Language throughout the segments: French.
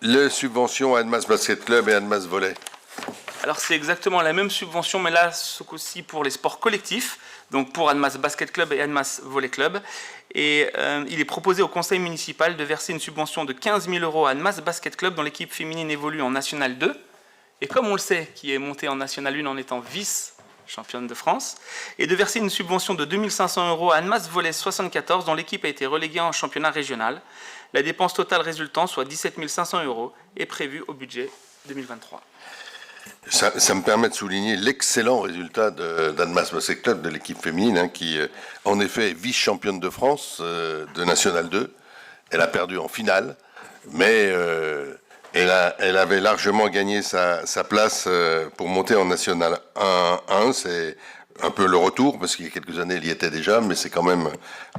Les subventions Annemasse Basket Club et Annemasse Volley. Alors c'est exactement la même subvention, mais là ce coup-ci pour les sports collectifs, donc pour Annemasse Basket Club et Annemasse Volley Club. Et il est proposé au conseil municipal de verser une subvention de 15 000 € à Annemasse Basket Club dont l'équipe féminine évolue en National 2. Et comme on le sait, qui est montée en National 1 en étant vice-championne de France, et de verser une subvention de 2 500 € à Annemasse Volley 74 dont l'équipe a été reléguée en championnat régional. La dépense totale résultant, soit 17 500 €, est prévue au budget 2023. Ça me permet de souligner l'excellent résultat d'Annemasse Basket Club, de l'équipe féminine, hein, qui en effet est vice-championne de France de National 2. Elle a perdu en finale, mais elle avait largement gagné sa place pour monter en National 1. C'est un peu le retour, parce qu'il y a quelques années, elle y était déjà, mais c'est quand même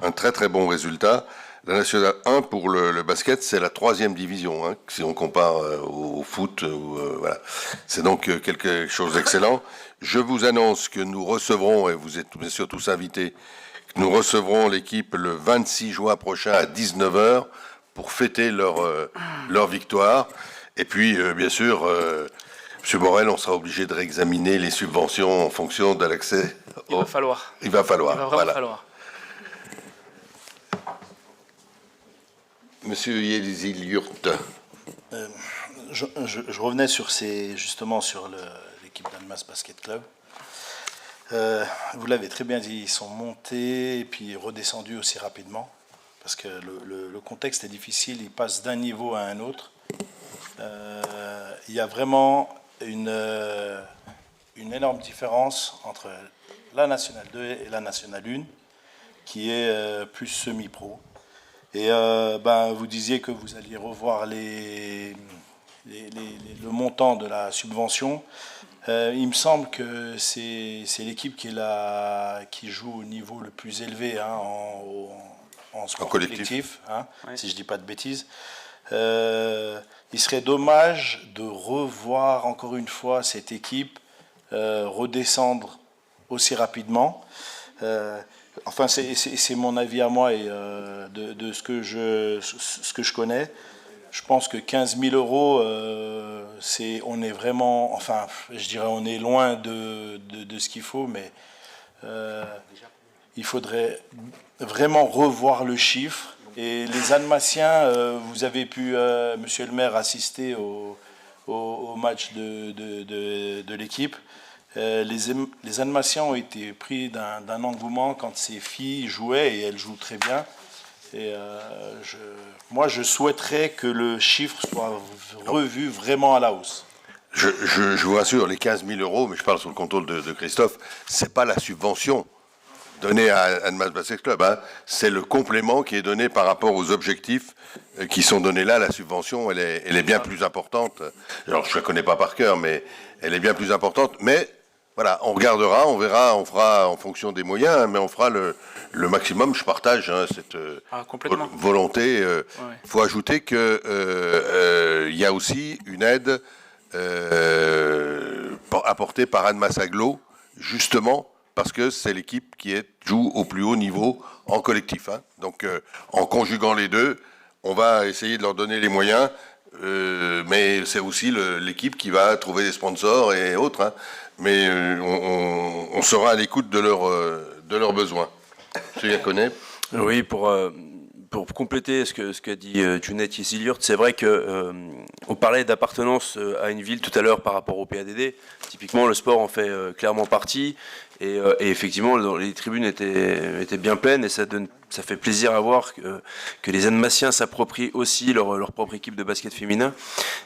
un très très bon résultat. La National 1 pour le basket, c'est la 3e division, hein, si on compare au foot. Voilà. C'est donc quelque chose d'excellent. Je vous annonce que nous recevrons, et vous êtes bien sûr tous invités, que nous recevrons l'équipe le 26 juin prochain à 19 h pour fêter leur victoire. Et puis, bien sûr, M. Borrell, on sera obligé de réexaminer les subventions en fonction de l'accès. Il va falloir. Il va falloir. Il va vraiment falloir. Monsieur Yelizil-Yurt. Je revenais justement sur l'équipe d'Annemasse Basket Club. Vous l'avez très bien dit, ils sont montés et puis redescendus aussi rapidement parce que le contexte est difficile, ils passent d'un niveau à un autre. Il y a vraiment une énorme différence entre la National 2 et la National 1 qui est plus semi-pro. Et vous disiez que vous alliez revoir le montant de la subvention. Il me semble que c'est l'équipe qui joue au niveau le plus élevé, hein, en sport collectif, hein, ouais. Si je ne dis pas de bêtises. Il serait dommage de revoir encore une fois cette équipe redescendre aussi rapidement. Enfin, c'est mon avis à moi et de ce que je connais. Je pense que 15 000 €, on est vraiment, enfin, je dirais, on est loin de ce qu'il faut, mais il faudrait vraiment revoir le chiffre. Et les Annemassiens, vous avez pu, Monsieur le maire, assister au match de l'équipe. Les Annemassiens ont été pris d'un engouement quand ces filles jouaient, et elles jouent très bien. Et moi, je souhaiterais que le chiffre soit revu vraiment à la hausse. Je vous rassure, les 15 000 €, mais je parle sous le contrôle de Christophe, c'est pas la subvention donnée à Annemasse Basket Club, hein. C'est le complément qui est donné par rapport aux objectifs qui sont donnés là. La subvention, elle est bien plus importante. Alors, je ne la connais pas par cœur, mais elle est bien plus importante. Mais voilà, on regardera, on verra, on fera en fonction des moyens, hein, mais on fera le maximum. Je partage cette volonté. Il faut ajouter qu'il y a aussi une aide apportée par Annemasse Agglo, justement parce que c'est l'équipe qui joue au plus haut niveau en collectif, hein. Donc, en conjuguant les deux, on va essayer de leur donner les moyens, mais c'est aussi l'équipe qui va trouver des sponsors et autres, hein. Mais on sera à l'écoute de leurs besoins. Monsieur Yaconet. Oui, pour compléter ce qu'a dit Junet Yeziliurt, c'est vrai qu'on parlait d'appartenance à une ville tout à l'heure par rapport au PADD. Typiquement, le sport en fait clairement partie. Et effectivement, les tribunes étaient bien pleines et ça fait plaisir à voir que les Annemassiens s'approprient aussi leur propre équipe de basket féminin.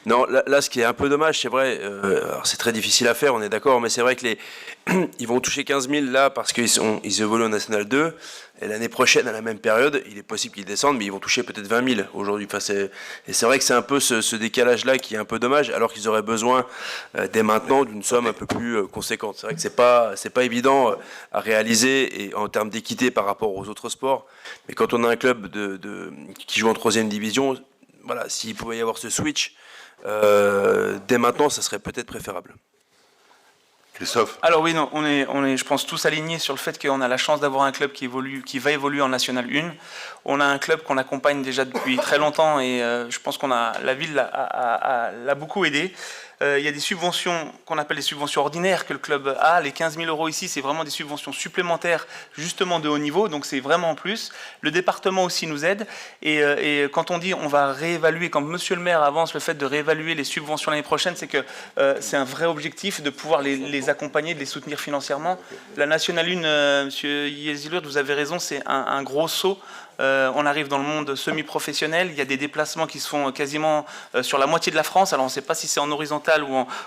Non, là, ce qui est un peu dommage, c'est vrai, alors c'est très difficile à faire, on est d'accord, mais c'est vrai que ils vont toucher 15 000 là parce qu'ils évoluent en National 2. Et l'année prochaine, à la même période, il est possible qu'ils descendent, mais ils vont toucher peut-être 20 000 aujourd'hui. Enfin, et c'est vrai que c'est un peu ce décalage-là qui est un peu dommage, alors qu'ils auraient besoin dès maintenant d'une somme un peu plus conséquente. C'est vrai que c'est pas évident à réaliser et en termes d'équité par rapport aux autres sports. Mais quand on a un club qui joue en 3e division, voilà, s'il pouvait y avoir ce switch, dès maintenant, ça serait peut-être préférable. Christophe? Alors oui, non, on est, je pense, tous alignés sur le fait qu'on a la chance d'avoir un club qui va évoluer en National 1. On a un club qu'on accompagne déjà depuis très longtemps et je pense la ville l'a beaucoup aidé. Il y a des subventions qu'on appelle les subventions ordinaires que le club a. Les 15 000 € ici, c'est vraiment des subventions supplémentaires, justement de haut niveau, donc c'est vraiment en plus. Le département aussi nous aide. Et quand on dit on va réévaluer, quand Monsieur le maire avance le fait de réévaluer les subventions l'année prochaine, c'est que c'est un vrai objectif de pouvoir les accompagner, de les soutenir financièrement. La Nationale 1, Monsieur Yezilur, vous avez raison, c'est un gros saut. On arrive dans le monde semi-professionnel, il y a des déplacements qui se font quasiment sur la moitié de la France. Alors on ne sait pas si c'est en horizontal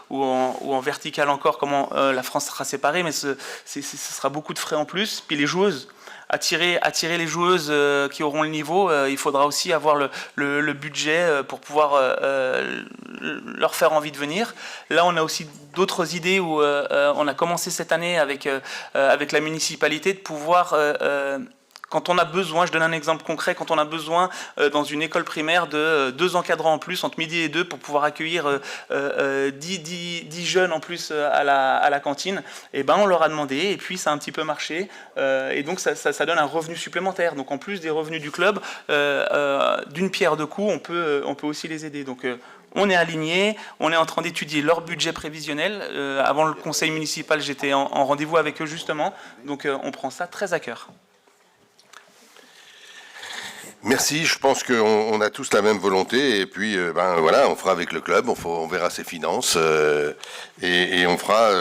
ou en vertical encore, comment la France sera séparée, mais ce sera beaucoup de frais en plus. Puis les joueuses, attirer les joueuses qui auront le niveau, il faudra aussi avoir le budget pour pouvoir leur faire envie de venir. Là, on a aussi d'autres idées où on a commencé cette année avec la municipalité de pouvoir... Quand on a besoin, je donne un exemple concret, quand on a besoin dans une école primaire de 2 encadrants en plus, entre midi et 2, pour pouvoir accueillir 10 jeunes en plus à la cantine, et ben on leur a demandé, et puis ça a un petit peu marché, et donc ça donne un revenu supplémentaire. Donc en plus des revenus du club, d'une pierre deux coups, on peut aussi les aider. Donc on est aligné, on est en train d'étudier leur budget prévisionnel. Avant le conseil municipal, j'étais en rendez-vous avec eux justement, donc on prend ça très à cœur. Merci, je pense qu'on a tous la même volonté et puis voilà, on fera avec le club, on verra ses finances et on fera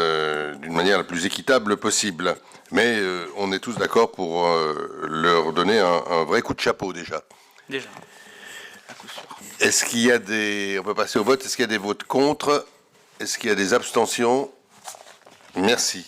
d'une manière la plus équitable possible. Mais on est tous d'accord pour leur donner un vrai coup de chapeau déjà. Déjà, à coup sûr. Est-ce qu'il y a on peut passer au vote, est-ce qu'il y a des votes contre? Est-ce qu'il y a des abstentions? Merci.